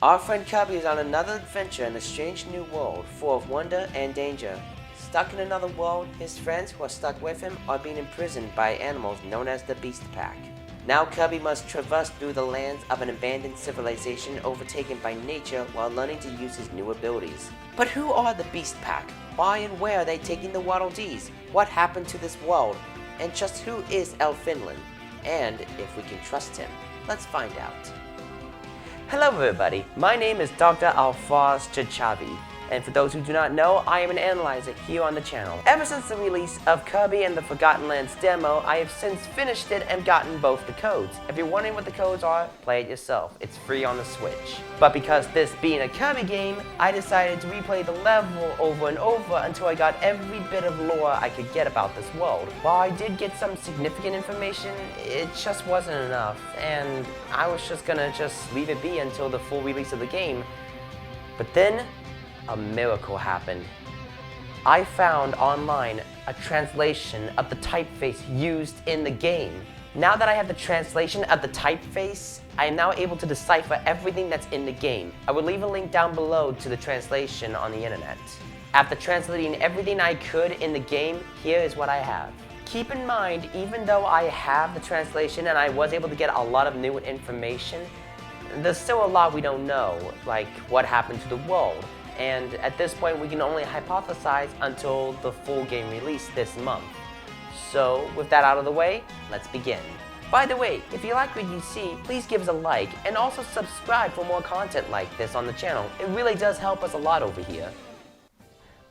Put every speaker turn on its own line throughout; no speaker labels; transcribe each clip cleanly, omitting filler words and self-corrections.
Our friend Kirby is on another adventure in a strange new world, full of wonder and danger. Stuck in another world, his friends who are stuck with him are being imprisoned by animals known as the Beast Pack. Now Kirby must traverse through the lands of an abandoned civilization overtaken by nature while learning to use his new abilities. But who are the Beast Pack? Why and where are they taking the Waddle Dees? What happened to this world? And just who is El Finland? And if we can trust him. Let's find out. Hello everybody, my name is Dr. Alphonse Chachavi, and for those who do not know, I am an analyzer here on the channel. Ever since the release of Kirby and the Forgotten Lands demo, I have since finished it and gotten both the codes. If you're wondering what the codes are, play it yourself. It's free on the Switch. But because this being a Kirby game, I decided to replay the level over and over until I got every bit of lore I could get about this world. While I did get some significant information, it just wasn't enough, and I was just gonna leave it be until the full release of the game. But then, a miracle happened. I found online a translation of the typeface used in the game. Now that I have the translation of the typeface, I am now able to decipher everything that's in the game. I will leave a link down below to the translation on the internet. After translating everything I could in the game, here is what I have. Keep in mind, even though I have the translation and I was able to get a lot of new information, there's still a lot we don't know, like what happened to the world. And at this point, we can only hypothesize until the full game release this month. So, with that out of the way, let's begin. By the way, if you like what you see, please give us a like and also subscribe for more content like this on the channel. It really does help us a lot over here.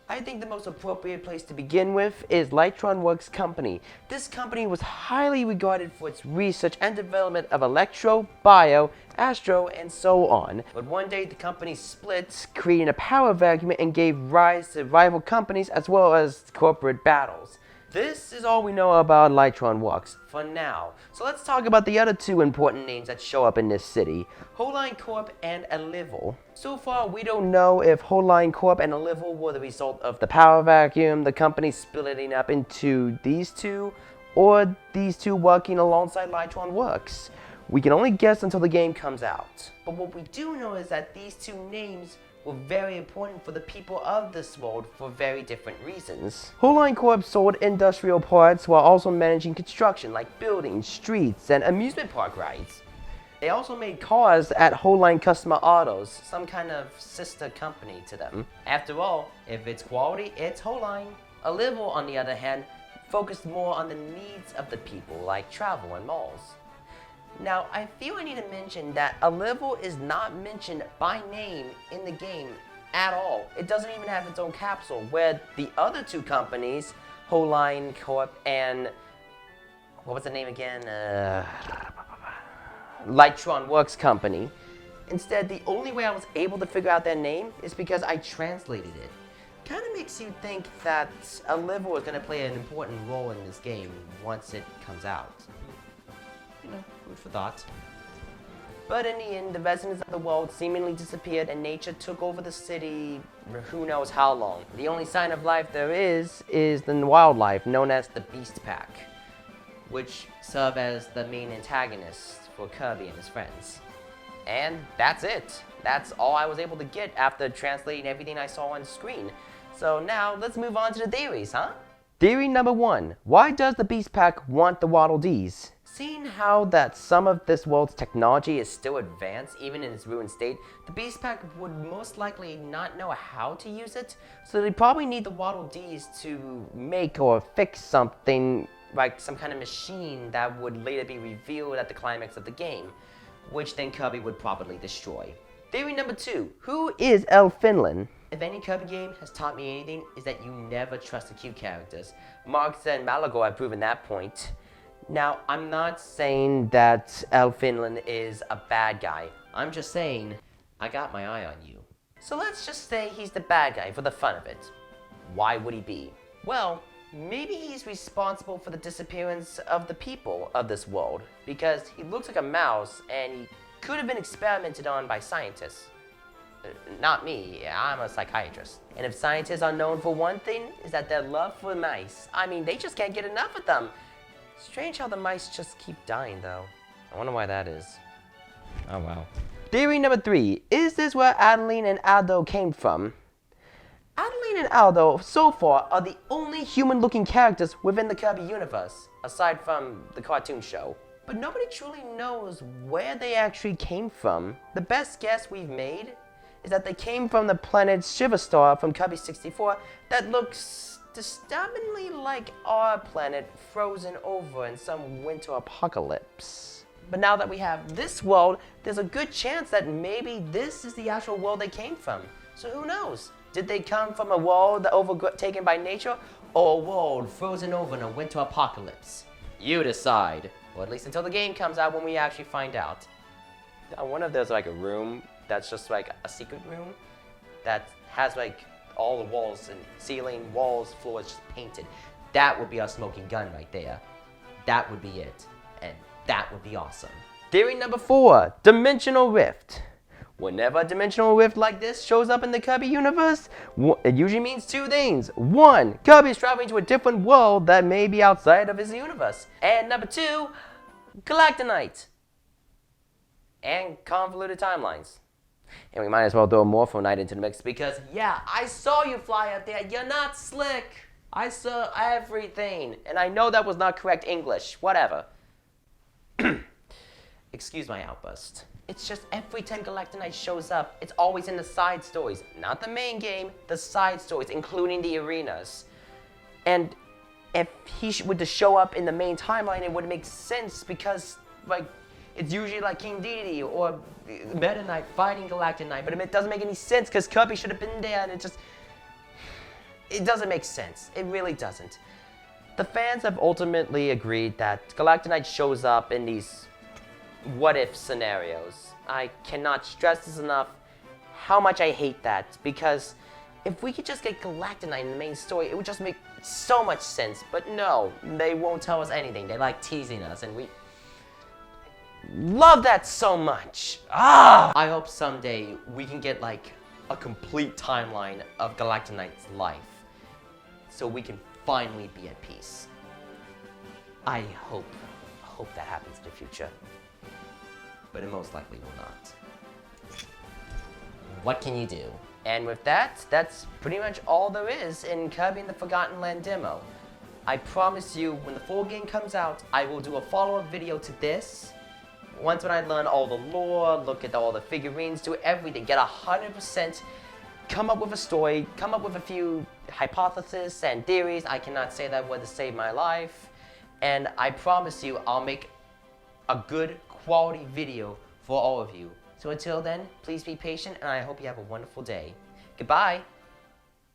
I think the most appropriate place to begin with is Lightron Works Company. This company was highly regarded for its research and development of electro, bio, astro, and so on. But one day the company split, creating a power vacuum and gave rise to rival companies as well as corporate battles. This is all we know about Lightron Works for now. So let's talk about the other two important names that show up in this city, Holine Corp and Alivel. So far, we don't know if Holine Corp and Alivel were the result of the power vacuum, the company splitting up into these two, or these two working alongside Lightron Works. We can only guess until the game comes out. But what we do know is that these two names were very important for the people of this world for very different reasons. Holine Corp sold industrial parts while also managing construction like buildings, streets, and amusement park rides. They also made cars at Holine Customer Autos, some kind of sister company to them. After all, if it's quality, it's Holine. Alivel, on the other hand, focused more on the needs of the people like travel and malls. Now, I feel I need to mention that Alivel is not mentioned by name in the game at all. It doesn't even have its own capsule, where the other two companies, Holine Corp and, what was the name again? Lightron Works Company. Instead, the only way I was able to figure out their name is because I translated it. Kind of makes you think that Alivel is going to play an important role in this game once it comes out. You know, food for thought. But in the end, the residents of the world seemingly disappeared and nature took over the city for who knows how long. The only sign of life there is the wildlife known as the Beast Pack, which serve as the main antagonists for Kirby and his friends. And that's it. That's all I was able to get after translating everything I saw on screen. So now, let's move on to the theories, huh? Theory number 1. Why does the Beast Pack want the Waddle Dees? Seeing how that some of this world's technology is still advanced, even in its ruined state, the Beast Pack would most likely not know how to use it, so they probably need the Waddle Dees to make or fix something like some kind of machine that would later be revealed at the climax of the game, which then Kirby would probably destroy. Theory number 2. Who is El Finland? If any Kirby game has taught me anything, is that you never trust the cute characters. Marx and Malago have proven that point. Now, I'm not saying that El Finland is a bad guy. I'm just saying, I got my eye on you. So let's just say he's the bad guy for the fun of it. Why would he be? Well, maybe he's responsible for the disappearance of the people of this world, because he looks like a mouse and he could have been experimented on by scientists. Not me, I'm a psychiatrist. And if scientists are known for one thing, is that their love for mice. I mean, they just can't get enough of them. Strange how the mice just keep dying, though. I wonder why that is. Oh, wow. Theory number 3. Is this where Adeline and Aldo came from? Adeline and Aldo, so far, are the only human-looking characters within the Kirby universe, aside from the cartoon show. But nobody truly knows where they actually came from. The best guess we've made is that they came from the planet Shiverstar from Kirby 64 that looks disturbingly like our planet frozen over in some winter apocalypse. But now that we have this world, there's a good chance that maybe this is the actual world they came from. So who knows? Did they come from a world overtaken by nature, or a world frozen over in a winter apocalypse? You decide. Or at least until the game comes out when we actually find out. I wonder if there's like a room that's just like a secret room that has like all the walls and ceiling, walls, floors just painted. That would be our smoking gun right there. That would be it. And that would be awesome. Theory number 4, Dimensional Rift. Whenever a dimensional rift like this shows up in the Kirby universe, it usually means 2 things. 1, Kirby is traveling to a different world that may be outside of his universe. And number 2, Galactonite. And convoluted timelines. And we might as well throw a Morpho-Knight into the mix because, yeah, I saw you fly up there. You're not slick. I saw everything. And I know that was not correct English. Whatever. Excuse my outburst. It's just every time Galactonite shows up, it's always in the side stories. Not the main game, the side stories, including the arenas. And if he were to show up in the main timeline, it would make sense because, like, it's usually like King Dedede or Meta Knight fighting Galactonite, but it doesn't make any sense because Kirby should have been there, and it doesn't make sense. It really doesn't. The fans have ultimately agreed that Galactonite shows up in these what-if scenarios. I cannot stress this enough how much I hate that, because if we could just get Galactonite in the main story, it would just make so much sense. But no, they won't tell us anything. They like teasing us, and we love that so much. I hope someday we can get like a complete timeline of Galactonite's life so we can finally be at peace. I hope that happens in the future. But it most likely will not. What can you do? And with that, that's pretty much all there is in Kirby and the Forgotten Land demo. I promise you, when the full game comes out, I will do a follow-up video to this. Once when I learn all the lore, look at all the figurines, do everything, get 100%, come up with a story, come up with a few hypotheses and theories. I cannot say that word to save my life. And I promise you, I'll make a good quality video for all of you. So until then, please be patient, and I hope you have a wonderful day. Goodbye.